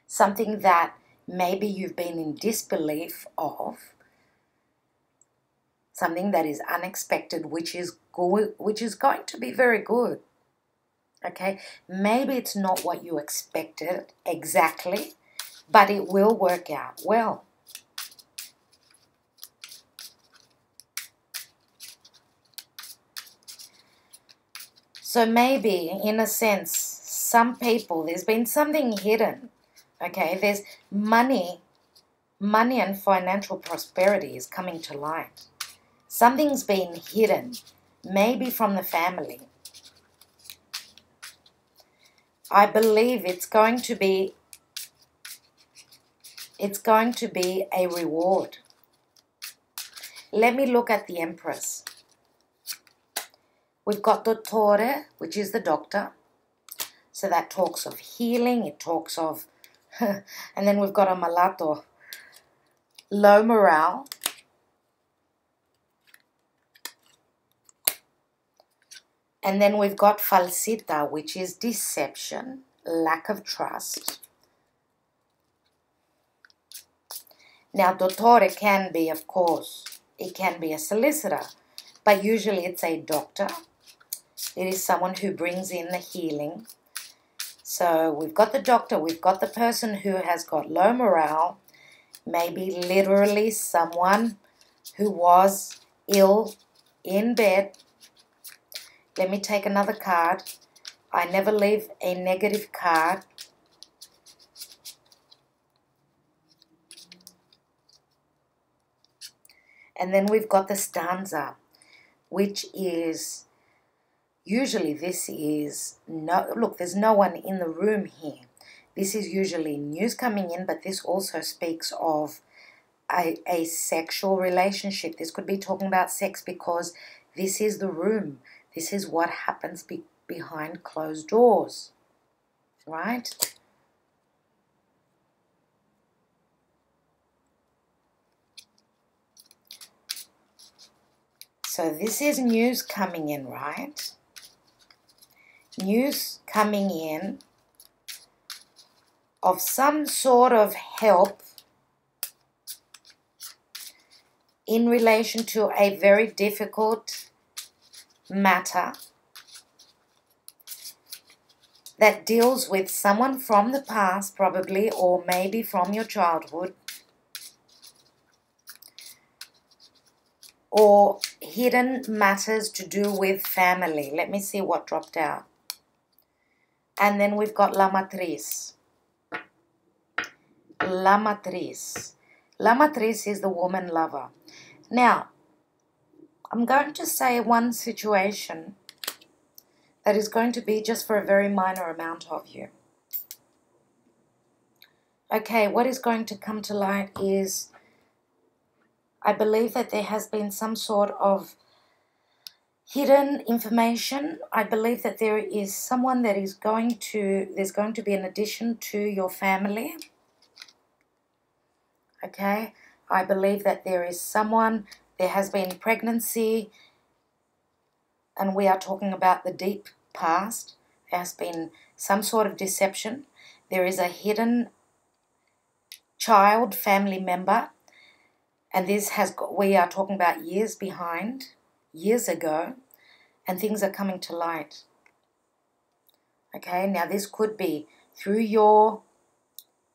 [SPEAKER 1] something that maybe you've been in disbelief of, something that is unexpected, which is going to be very good. Okay, maybe it's not what you expected exactly, but it will work out well. So maybe, in a sense, some people, there's been something hidden. Okay, there's money and financial prosperity is coming to light. Something's been hidden, maybe from the family. I believe it's going to be a reward. Let me look at the Empress. We've got Dottore, which is the doctor. So that talks of healing, it talks of, and then we've got a malato, low morale. And then we've got falsità, which is deception, lack of trust. Now, dottore can be, of course, it can be a solicitor, but usually it's a doctor. It is someone who brings in the healing. So we've got the doctor, we've got the person who has got low morale, maybe literally someone who was ill in bed. Let me take another card. I never leave a negative card. And then we've got the stanza, which is, usually this is, look, there's no one in the room here. This is usually news coming in, but this also speaks of a sexual relationship. This could be talking about sex because this is the room. This is what happens behind closed doors, right? So this is news coming in, right? News coming in of some sort of help in relation to a very difficult matter that deals with someone from the past, probably, or maybe from your childhood, or hidden matters to do with family. Let me see what dropped out. And then we've got La Matrice. La Matrice. La Matrice is the woman lover. Now, I'm going to say one situation that is going to be just for a very minor amount of you. Okay, what is going to come to light is, I believe that there has been some sort of hidden information. I believe that there is someone that is there's going to be an addition to your family. Okay, I believe that there is someone, there has been pregnancy, and we are talking about the deep past. There has been some sort of deception. There is a hidden child, family member, and we are talking about years behind, years ago, and things are coming to light. Okay, now this could be through your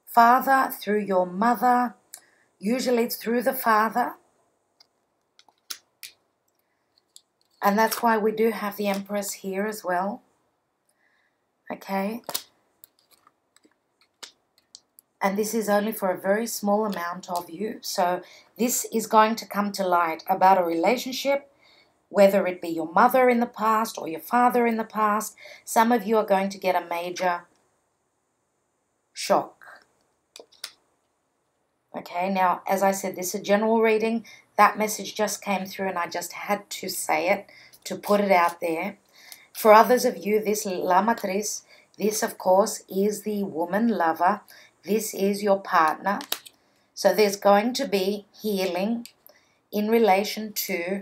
[SPEAKER 1] father, through your mother. Usually it's through the father. And that's why we do have the Empress here as well. Okay. And this is only for a very small amount of you. So this is going to come to light about a relationship, whether it be your mother in the past or your father in the past. Some of you are going to get a major shock. Okay, now, as I said, this is a general reading. That message just came through and I just had to say it, to put it out there. For others of you, this La Matriz, this, of course, is the woman lover. This is your partner. So there's going to be healing in relation to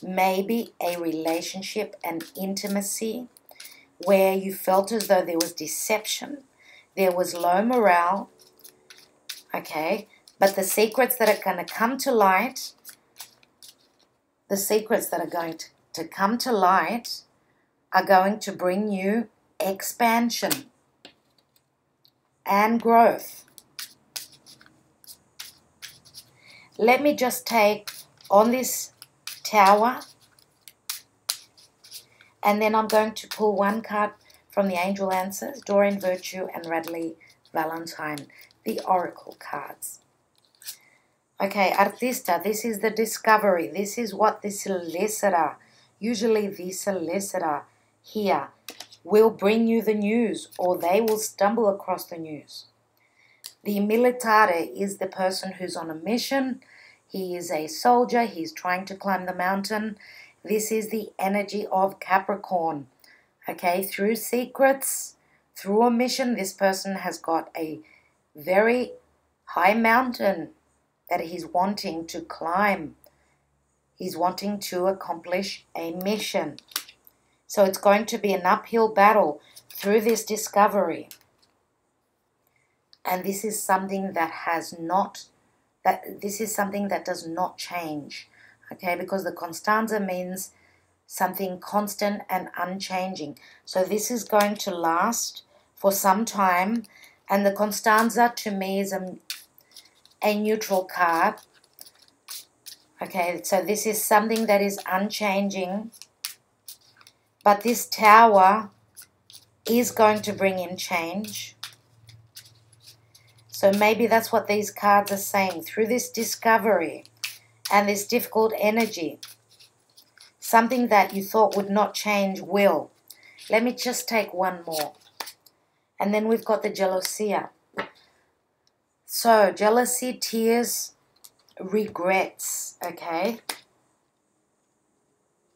[SPEAKER 1] maybe a relationship and intimacy where you felt as though there was deception, there was low morale, okay? But the secrets that are going to come to light, the secrets that are going to come to light are going to bring you expansion and growth. Let me just take on this tower, and then I'm going to pull one card from the Angel Answers, Doreen, Virtue, and Radleigh, Valentine, the Oracle cards. Okay, Artista, this is the discovery. This is what the solicitor, usually the solicitor here, will bring you the news, or they will stumble across the news. The militare is the person who's on a mission. He is a soldier. He's trying to climb the mountain. This is the energy of Capricorn. Okay, through secrets, through a mission, this person has got a very high mountain that he's wanting to climb. He's wanting to accomplish a mission. So it's going to be an uphill battle through this discovery. And this is something that does not change. Okay, because the Constanza means something constant and unchanging. So this is going to last for some time. And the Constanza to me is a neutral card. Okay, so this is something that is unchanging. But this tower is going to bring in change. So maybe that's what these cards are saying. Through this discovery and this difficult energy, something that you thought would not change will. Let me just take one more. And then we've got the Jealousía. So jealousy, tears, regrets, okay?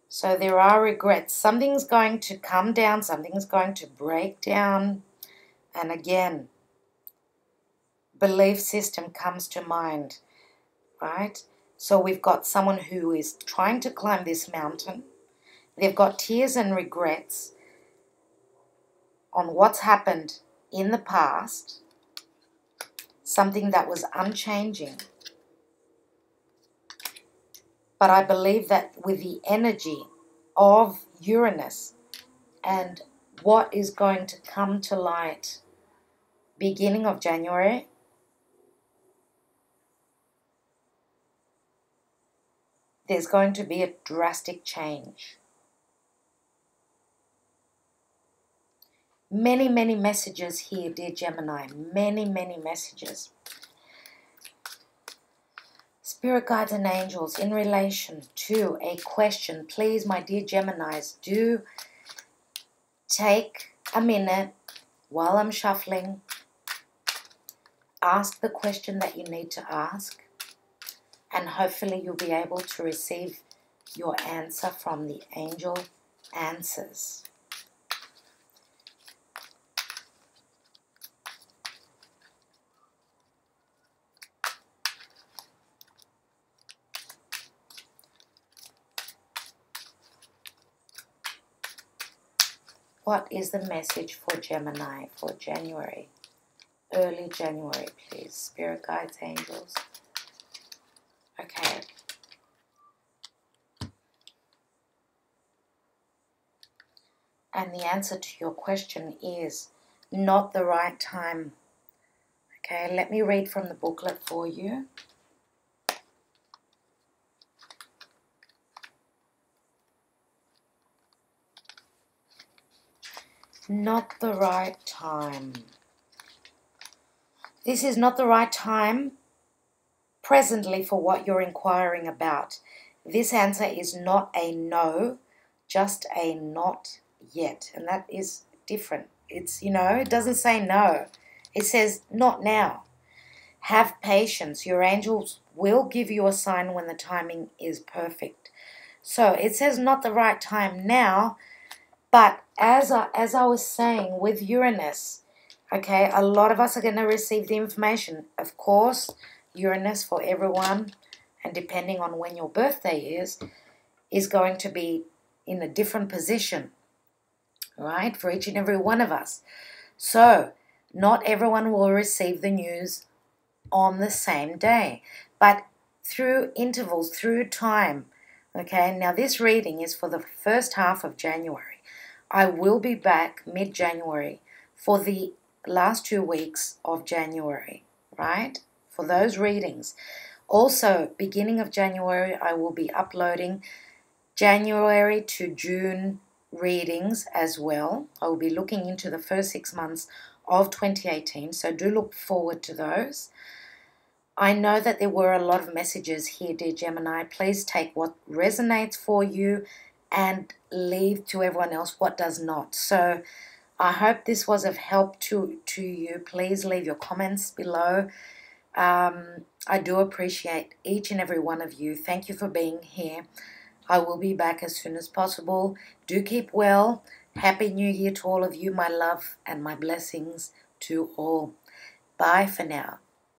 [SPEAKER 1] So there are regrets. Something's going to come down, something's going to break down. And again, belief system comes to mind, right? So we've got someone who is trying to climb this mountain. They've got tears and regrets on what's happened in the past, something that was unchanging. But I believe that with the energy of Uranus and what is going to come to light beginning of January, there's going to be a drastic change. Many, many messages here, dear Gemini. Many, many messages. Spirit guides and angels, in relation to a question, please, my dear Geminis, do take a minute while I'm shuffling. Ask the question that you need to ask, and hopefully you'll be able to receive your answer from the angel answers. What is the message for Gemini for January? Early January, please. Spirit guides, angels. Okay. And the answer to your question is not the right time. Okay, let me read from the booklet for you. Not the right time. This is not the right time presently for what you're inquiring about. This answer is not a no, just a not yet. And that is different. It's, it doesn't say no. It says not now. Have patience. Your angels will give you a sign when the timing is perfect. So it says not the right time now, but as I was saying with Uranus, okay, a lot of us are going to receive the information. Of course, Uranus for everyone, and depending on when your birthday is going to be in a different position, right, for each and every one of us. So not everyone will receive the news on the same day, but through intervals, through time. Okay, now this reading is for the first half of January. I will be back mid-January for the last 2 weeks of January, right? For those readings. Also, beginning of January, I will be uploading January to June readings as well. I will be looking into the first 6 months of 2018, so do look forward to those. I know that there were a lot of messages here, dear Gemini. Please take what resonates for you and leave to everyone else what does not. So I hope this was of help to you. Please leave your comments below. I do appreciate each and every one of you. Thank you for being here. I will be back as soon as possible. Do keep well. Happy New Year to all of you. My love and my blessings to all. Bye for now.